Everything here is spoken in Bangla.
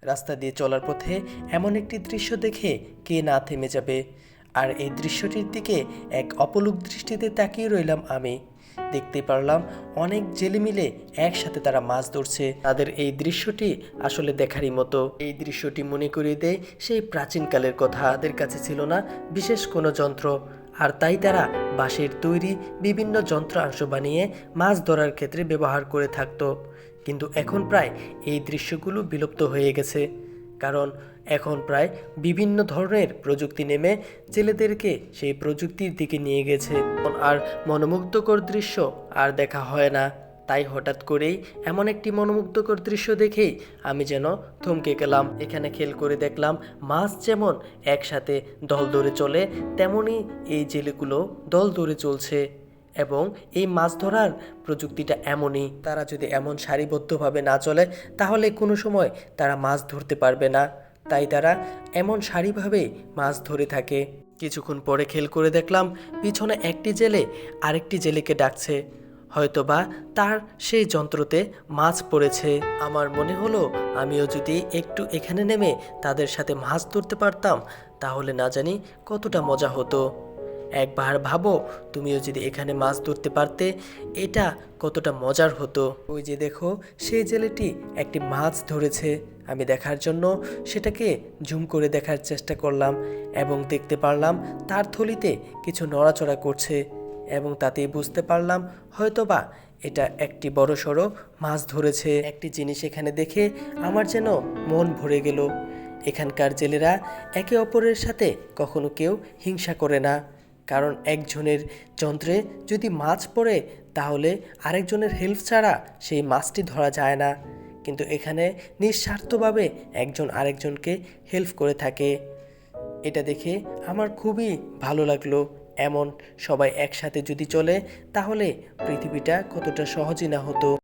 রাস্তা দিয়ে চলার পথে এমন একটি দৃশ্য দেখে কে না থেমে যাবে। আর এই দৃশ্যটির দিকে এক অপলক দৃষ্টিতে তাকিয়ে রইলাম আমি। দেখতে পারলাম অনেক জেলে মিলে একসাথে তারা মাছ ধরছে। তাদের এই দৃশ্যটি আসলে দেখারই মতো। এই দৃশ্যটি মনে করিয়ে দেয় সেই প্রাচীনকালের কথা। তাদের কাছে ছিল না বিশেষ কোনো যন্ত্র, আর তাই তারা বাঁশের তৈরি বিভিন্ন যন্ত্রাংশ বানিয়ে মাছ ধরার ক্ষেত্রে ব্যবহার করে থাকতো। কিন্তু এখন প্রায় এই দৃশ্যগুলো বিলুপ্ত হয়ে গেছে, কারণ এখন প্রায় বিভিন্ন ধরনের প্রযুক্তি নেমে জেলেদেরকে সেই প্রযুক্তির দিকে নিয়ে গেছে। আর মনোমুগ্ধকর দৃশ্য আর দেখা হয় না। তাই হঠাৎ করেই এমন একটি মনোমুগ্ধকর দৃশ্য দেখেই আমি যেন থমকে গেলাম। এখানে খেয়াল করে দেখলাম মাছ যেমন একসাথে দল ধরে চলে, তেমনি এই জেলেগুলো দল ধরে চলছে। এবং এই মাছ ধরার প্রযুক্তিটা এমনই, তারা যদি এমন সারিবদ্ধভাবে না চলে তাহলে কোনো সময় তারা মাছ ধরতে পারবে না। তাই তারা এমন সারিভাবে মাছ ধরে থাকে। কিছুক্ষণ পরে খেয়াল করে দেখলাম পিছনে একটি জেলে আরেকটি জেলেকে ডাকছে, হয়তোবা তার সেই যন্ত্রতে মাছ পড়েছে। আমার মনে হলো আমিও যদি একটু এখানে নেমে তাদের সাথে মাছ ধরতে পারতাম তাহলে না জানি কতটা মজা হতো। একবার ভাবো তুমিও যদি এখানে মাছ ধরতে পারতে, এটা কতটা মজার হতো। ওই যে দেখো সেই জেলেটি একটি মাছ ধরেছে। আমি দেখার জন্য সেটাকে জুম করে দেখার চেষ্টা করলাম এবং দেখতে পারলাম তার থলিতে কিছু নড়াচড়া করছে, এবং তাতেই বুঝতে পারলাম হয়তোবা এটা একটি বড়সড় মাছ ধরেছে। একটি জিনিস এখানে দেখে আমার যেন মন ভরে গেল। এখানকার জেলেরা একে অপরের সাথে কখনো কেউ হিংসা করে না, কারণ একজনের যন্ত্রে যদি মাছ পড়ে তাহলে আরেকজনের হেল্প ছাড়া সেই মাছটি ধরা যায় না। কিন্তু এখানে নিঃস্বার্থভাবে একজন আরেকজনকে হেল্প করে থাকে। এটা দেখে আমার খুবই ভালো লাগলো। এমন সবাই একসাথে যদি চলে তাহলে পৃথিবীটা কতটা সহজই না হতো।